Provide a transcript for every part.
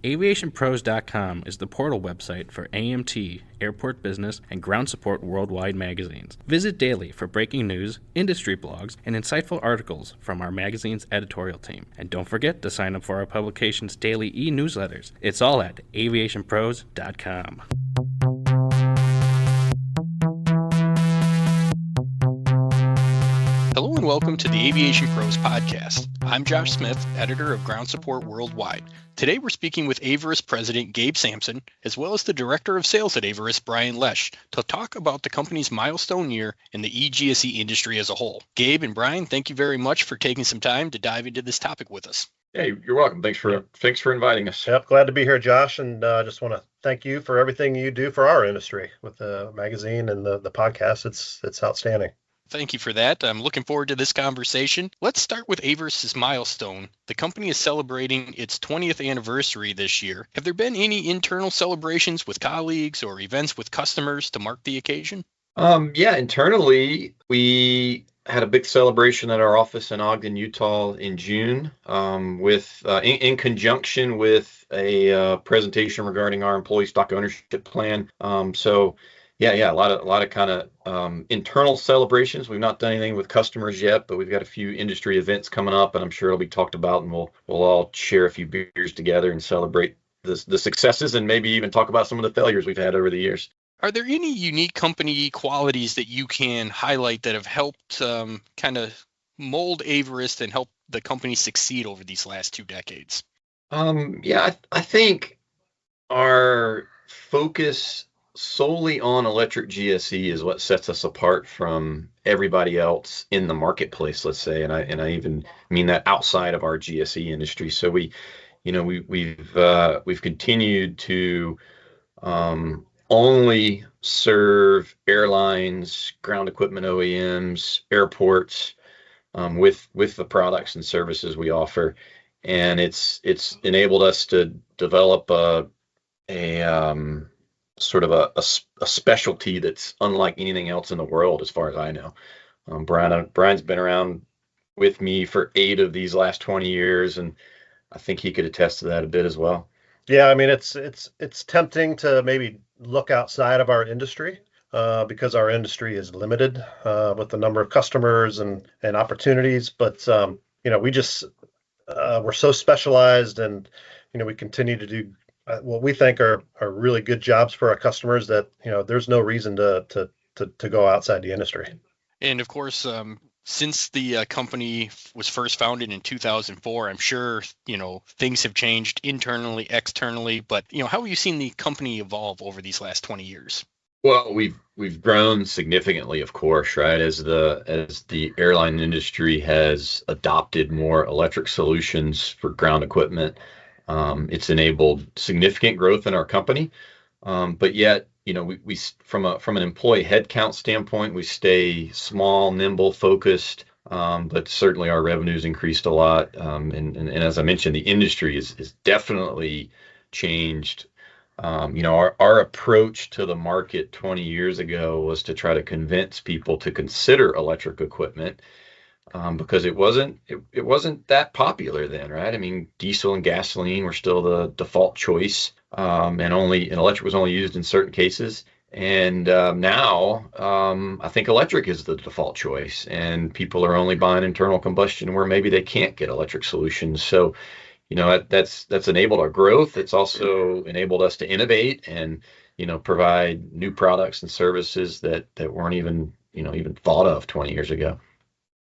AviationPros.com is the portal website for AMT, Airport Business, and Ground Support Worldwide magazines. Visit daily for breaking news, industry blogs, and insightful articles from our magazine's editorial team. And don't forget to sign up for our publication's daily e-newsletters. It's all at AviationPros.com. Hello and welcome to the Aviation Pros podcast. I'm Josh Smith, editor of Ground Support Worldwide. Today we're speaking with Averest president Gabe Sampson, as well as the director of sales at Averest, Brian Lesch, to talk about the company's milestone year in the eGSE industry as a whole. Gabe and Brian, thank you very much for taking some time to dive into this topic with us. Hey, you're welcome. Thanks for inviting us. Yep, glad to be here, Josh, and just want to thank you for everything you do for our industry with the magazine and the podcast. It's outstanding. Thank you for that. I'm looking forward to this conversation. Let's start with Averest's milestone. The company is celebrating its 20th anniversary this year. Have there been any internal celebrations with colleagues or events with customers to mark the occasion? Yeah, internally, we had a big celebration at our office in Ogden, Utah in June in conjunction with a presentation regarding our employee stock ownership plan. Yeah, a lot of kind of internal celebrations. We've not done anything with customers yet, but we've got a few industry events coming up, and I'm sure it'll be talked about, and we'll all share a few beers together and celebrate the successes, and maybe even talk about some of the failures we've had over the years. Are there any unique company qualities that you can highlight that have helped kind of mold Averest and help the company succeed over these last 2 decades? I think our focus solely on electric GSE is what sets us apart from everybody else in the marketplace, let's say, and I even mean that outside of our GSE industry. So we've continued to only serve airlines, ground equipment OEMs, airports with the products and services we offer, and it's enabled us to develop a sort of a specialty that's unlike anything else in the world, as far as I know. Brian's been around with me for 8 of these last 20 years, and I think he could attest to that a bit as well. Yeah, I mean, it's tempting to maybe look outside of our industry because our industry is limited with the number of customers and opportunities. But we just we're so specialized, and we continue to do what we think are really good jobs for our customers that there's no reason to go outside the industry. And of course, since the company was first founded in 2004, I'm sure things have changed internally, externally. But how have you seen the company evolve over these last 20 years? Well, we've grown significantly, of course, right? As the airline industry has adopted more electric solutions for ground equipment. It's enabled significant growth in our company, but yet, we from an employee headcount standpoint, we stay small, nimble, focused. But certainly our revenues increased a lot, and as I mentioned, the industry is definitely changed. Our approach to the market 20 years ago was to try to convince people to consider electric equipment. Because it wasn't that popular then, right? I mean, diesel and gasoline were still the default choice, and electric was only used in certain cases. And now, I think electric is the default choice, and people are only buying internal combustion where maybe they can't get electric solutions. So, that's enabled our growth. It's also enabled us to innovate and provide new products and services that weren't even thought of 20 years ago.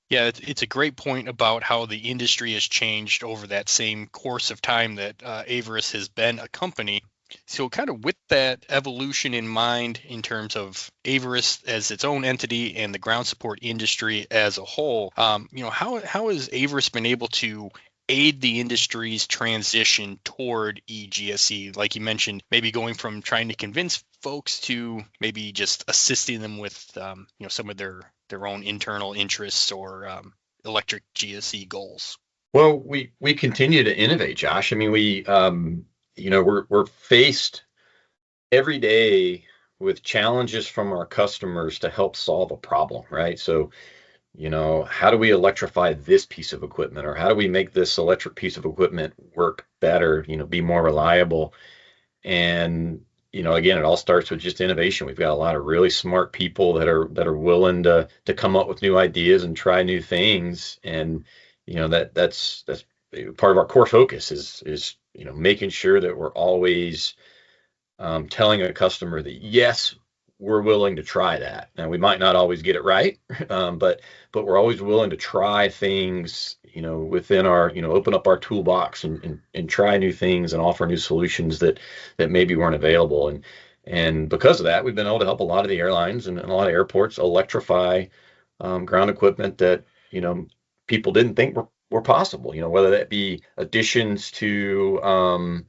Yeah, it's a great point about how the industry has changed over that same course of time that Averest has been a company. So kind of with that evolution in mind in terms of Averest as its own entity and the ground support industry as a whole, how has Averest been able to aid the industry's transition toward eGSE? Like you mentioned, maybe going from trying to convince folks to maybe just assisting them with some of their own internal interests or electric GSE goals. Well, we continue to innovate, Josh. I mean, we're faced every day with challenges from our customers to help solve a problem, right? So how do we electrify this piece of equipment, or how do we make this electric piece of equipment work better, be more reliable? And, again, it all starts with just innovation. We've got a lot of really smart people that are willing to come up with new ideas and try new things. And, that's part of our core focus is making sure that we're always telling a customer that, yes, we're willing to try that. Now, we might not always get it right, but we're always willing to try things, within our, open up our toolbox and try new things and offer new solutions that maybe weren't available. And because of that, we've been able to help a lot of the airlines and a lot of airports electrify ground equipment that, people didn't think were possible, whether that be additions to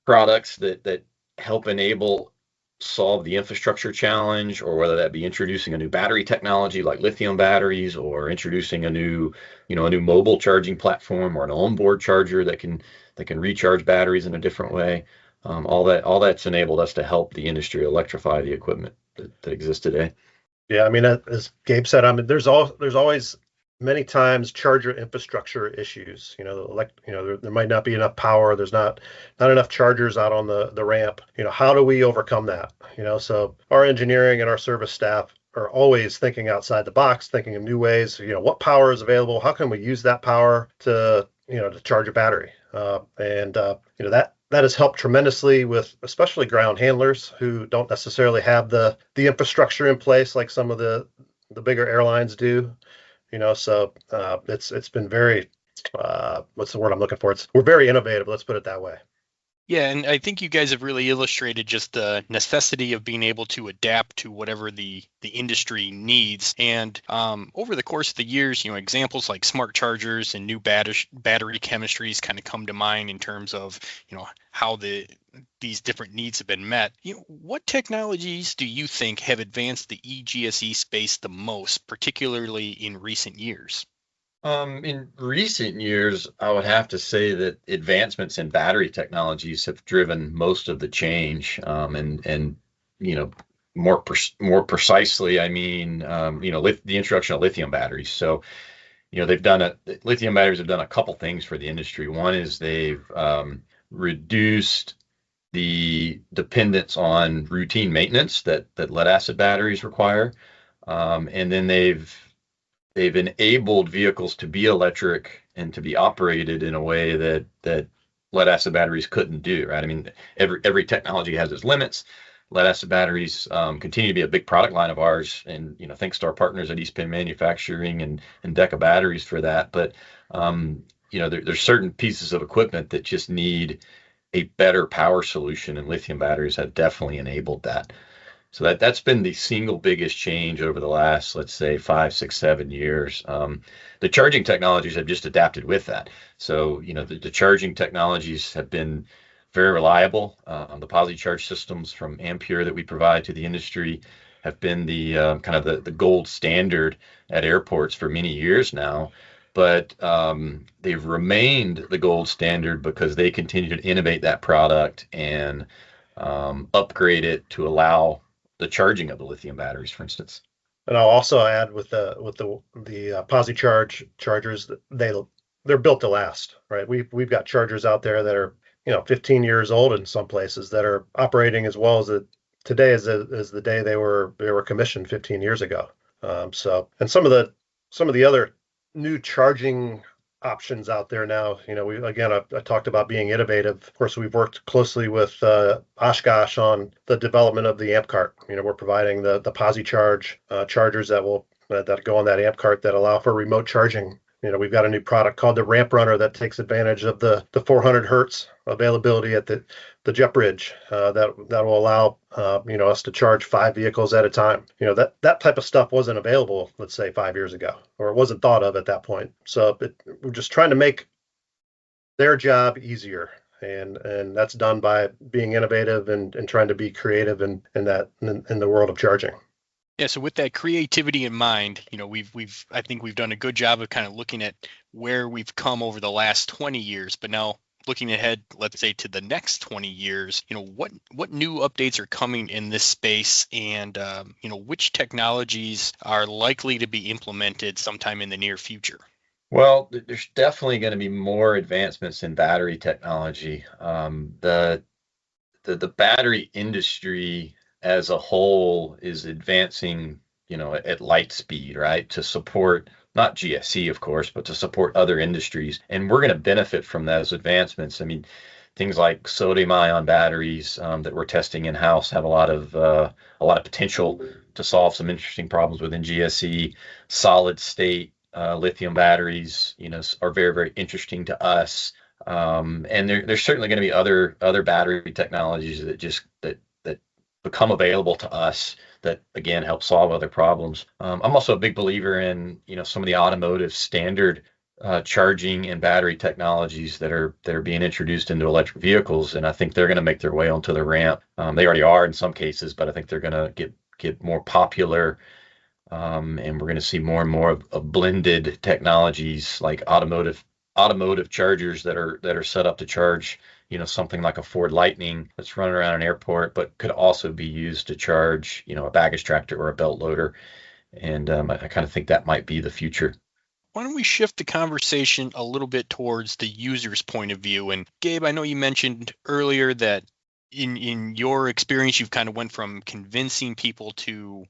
products that help enable solve the infrastructure challenge, or whether that be introducing a new battery technology like lithium batteries, or introducing a new mobile charging platform, or an onboard charger that can recharge batteries in a different way. All that's enabled us to help the industry electrify the equipment that exists today. Yeah, I mean, as Gabe said, I mean, there's always many times charger infrastructure issues. There might not be enough power. There's not enough chargers out on the ramp. How do we overcome that? So our engineering and our service staff are always thinking outside the box, thinking of new ways. What power is available? How can we use that power to charge a battery? That has helped tremendously with especially ground handlers who don't necessarily have the infrastructure in place like some of the bigger airlines do. It's been very what's the word I'm looking for? We're very innovative. Let's put it that way. Yeah, and I think you guys have really illustrated just the necessity of being able to adapt to whatever the industry needs. And over the course of the years, examples like smart chargers and new battery chemistries kind of come to mind in terms of, how these different needs have been met. What technologies do you think have advanced the eGSE space the most, particularly in recent years? In recent years, I would have to say that advancements in battery technologies have driven most of the change. And more precisely, I mean, the introduction of lithium batteries. So, lithium batteries have done a couple things for the industry. One is they've reduced the dependence on routine maintenance that lead acid batteries require, and then they've enabled vehicles to be electric and to be operated in a way that lead acid batteries couldn't do, right? I mean, every technology has its limits. Lead acid batteries continue to be a big product line of ours, and thanks to our partners at East Penn Manufacturing and Deca Batteries for that. But there's certain pieces of equipment that just need a better power solution, and lithium batteries have definitely enabled that. So that's been the single biggest change over the last, let's say, 5, 6, 7 years. The charging technologies have just adapted with that. So, the charging technologies have been very reliable. The posi-charge systems from Ampere that we provide to the industry have been the kind of the gold standard at airports for many years now. But they've remained the gold standard because they continue to innovate that product and upgrade it to allow the charging of the lithium batteries, for instance. And I'll also add with the posi-charge chargers, they're built to last, right? We've got chargers out there that are 15 years old in some places that are operating as well as today as the day they were commissioned 15 years ago. And some of the other new charging options out there now. I talked about being innovative. Of course, we've worked closely with Oshkosh on the development of the amp cart. We're providing the posi-charge chargers that go on that amp cart that allow for remote charging. We've got a new product called the Ramp Runner that takes advantage of the 400 hertz availability at the jet bridge that will allow us to charge 5 vehicles at a time. That type of stuff wasn't available, let's say 5 years ago, or it wasn't thought of at that point. So we're just trying to make their job easier, and that's done by being innovative and trying to be creative in the world of charging. Yeah, so with that creativity in mind, I think we've done a good job of kind of looking at where we've come over the last 20 years, but now looking ahead, let's say to the next 20 years, what new updates are coming in this space, and which technologies are likely to be implemented sometime in the near future? Well, there's definitely going to be more advancements in battery technology. The battery industry as a whole is advancing, at light speed, right? To support not GSE, of course, but to support other industries. And we're going to benefit from those advancements. I mean, things like sodium ion batteries that we're testing in house have a lot of potential to solve some interesting problems within GSE. Solid state lithium batteries, are very, very interesting to us. And there's certainly going to be other battery technologies that become available to us that again help solve other problems. I'm also a big believer in some of the automotive standard charging and battery technologies that are being introduced into electric vehicles, and I think they're going to make their way onto the ramp. They already are in some cases, but I think they're going to get more popular. And we're going to see more and more of blended technologies like automotive chargers that are set up to charge, something like a Ford Lightning that's running around an airport, but could also be used to charge, a baggage tractor or a belt loader. And I kind of think that might be the future. Why don't we shift the conversation a little bit towards the user's point of view? And Gabe, I know you mentioned earlier that in your experience, you've kind of went from convincing people to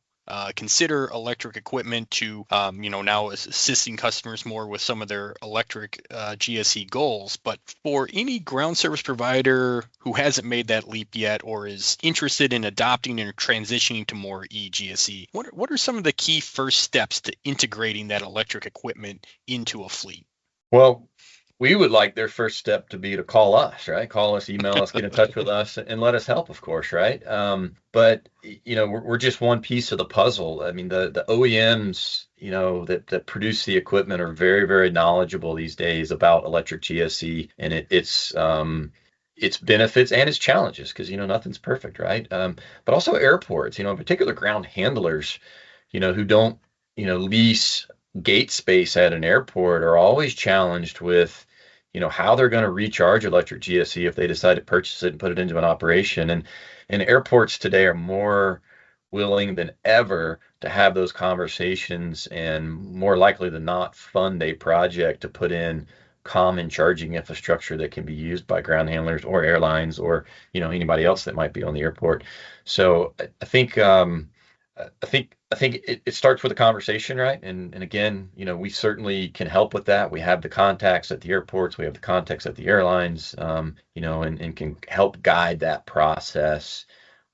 consider electric equipment to, now assisting customers more with some of their electric GSE goals. But for any ground service provider who hasn't made that leap yet or is interested in adopting and transitioning to more eGSE, what are some of the key first steps to integrating that electric equipment into a fleet? Well, we would like their first step to be to call us, right? Call us, email us, get in touch with us, and let us help, of course, right? But we're just one piece of the puzzle. I mean, the OEMs, that produce the equipment are very, very knowledgeable these days about electric GSE and its benefits and its challenges, because nothing's perfect, right? But also airports, in particular ground handlers, who don't lease gate space at an airport are always challenged with, how they're going to recharge electric GSE if they decide to purchase it and put it into an operation. And airports today are more willing than ever to have those conversations and more likely than not fund a project to put in common charging infrastructure that can be used by ground handlers or airlines or, anybody else that might be on the airport. So I think it starts with a conversation, right? And again, we certainly can help with that. We have the contacts at the airports, we have the contacts at the airlines, and can help guide that process,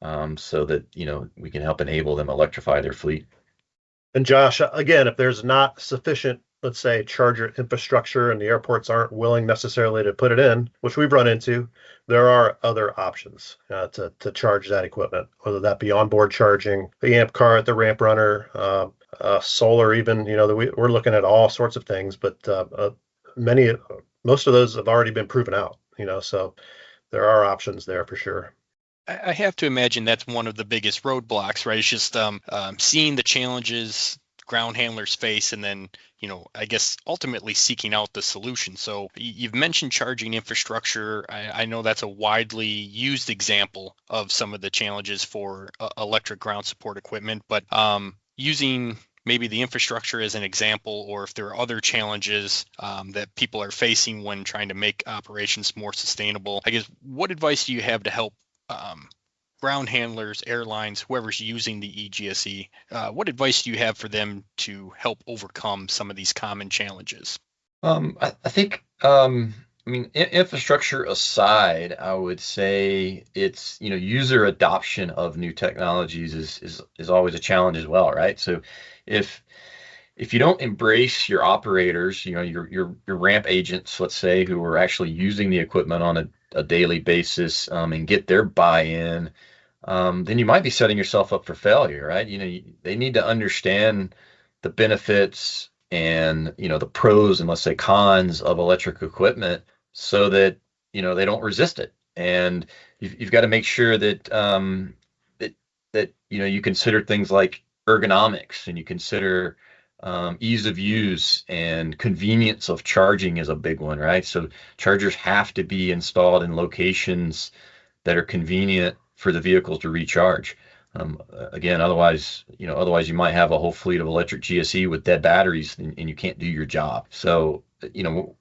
so that we can help enable them electrify their fleet. And Josh, again, if there's not sufficient, let's say, charger infrastructure and the airports aren't willing necessarily to put it in, which we've run into, there are other options to charge that equipment, whether that be onboard charging, the amp car at the ramp runner, solar even, we're looking at all sorts of things, but most of those have already been proven out, so there are options there for sure. I have to imagine that's one of the biggest roadblocks, right? It's just seeing the challenges ground handlers face and then, I guess ultimately seeking out the solution. So you've mentioned charging infrastructure. I know that's a widely used example of some of the challenges for electric ground support equipment, but using maybe the infrastructure as an example, or if there are other challenges that people are facing when trying to make operations more sustainable, I guess what advice do you have to help ground handlers, airlines, whoever's using the eGSE, what advice do you have for them to help overcome some of these common challenges? I think, infrastructure aside, I would say it's, user adoption of new technologies is always a challenge as well, right? So if you don't embrace your operators, your ramp agents, let's say, who are actually using the equipment on a daily basis, and get their buy-in, then you might be setting yourself up for failure, right? They need to understand the benefits and, the pros and, let's say, cons of electric equipment so that, they don't resist it. And you've got to make sure that, that you consider things like ergonomics, and you consider ease of use and convenience of charging is a big one, right? So chargers have to be installed in locations that are convenient for the vehicles to recharge. Again, otherwise you might have a whole fleet of electric GSE with dead batteries, and you can't do your job. So,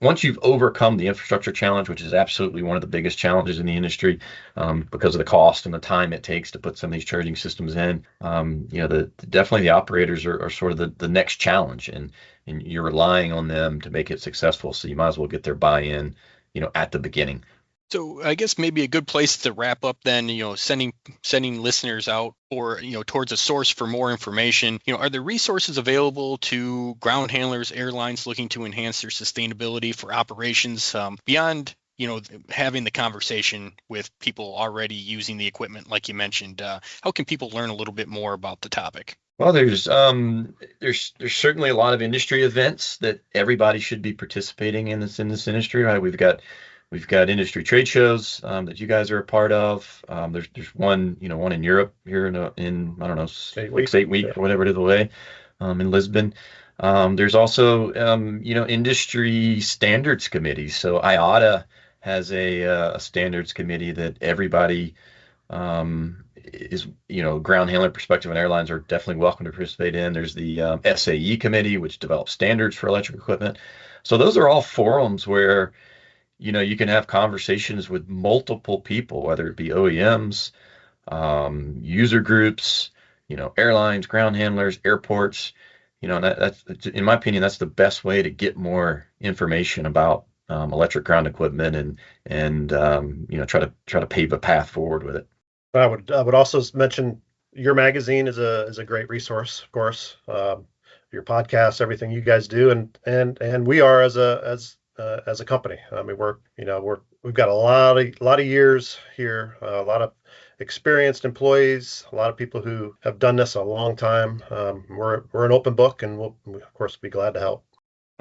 once you've overcome the infrastructure challenge, which is absolutely one of the biggest challenges in the industry, because of the cost and the time it takes to put some of these charging systems in, definitely the operators are sort of the next challenge, and you're relying on them to make it successful. So you might as well get their buy-in, at the beginning. So I guess maybe a good place to wrap up then, sending listeners out or, towards a source for more information. Are there resources available to ground handlers, airlines looking to enhance their sustainability for operations beyond, having the conversation with people already using the equipment, like you mentioned? How can people learn a little bit more about the topic? Well, there's certainly a lot of industry events that everybody should be participating in this industry, right? We've got industry trade shows that you guys are a part of. There's one in Europe here in I don't know, 6-8 weeks or whatever it is away, in Lisbon. There's also industry standards committees. So IATA has a standards committee that everybody is ground handler perspective, and airlines are definitely welcome to participate in. There's the SAE committee, which develops standards for electric equipment. So those are all forums where you can have conversations with multiple people, whether it be OEMs, user groups, airlines, ground handlers, airports. That's, in my opinion, that's the best way to get more information about electric ground equipment and try to pave a path forward with it. I would also mention your magazine is a great resource, of course. Your podcast, everything you guys do, and we are as a company. I mean, we've got a lot of years here, a lot of experienced employees, a lot of people who have done this a long time. We're an open book, and we'll of course be glad to help.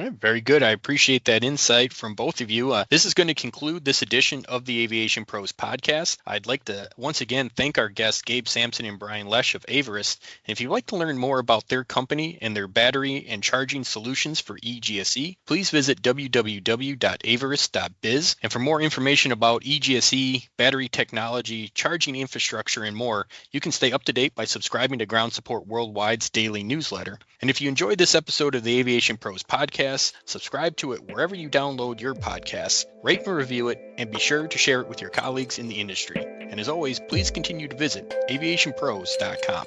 All right, very good. I appreciate that insight from both of you. This is going to conclude this edition of the Aviation Pros podcast. I'd like to once again thank our guests, Gabe Sampson and Brian Lesch of Averest. And if you'd like to learn more about their company and their battery and charging solutions for eGSE, please visit www.averest.biz. And for more information about eGSE, battery technology, charging infrastructure, and more, you can stay up to date by subscribing to Ground Support Worldwide's daily newsletter. And if you enjoyed this episode of the Aviation Pros podcast, subscribe to it wherever you download your podcasts, rate and review it, and be sure to share it with your colleagues in the industry. And as always, please continue to visit AviationPros.com.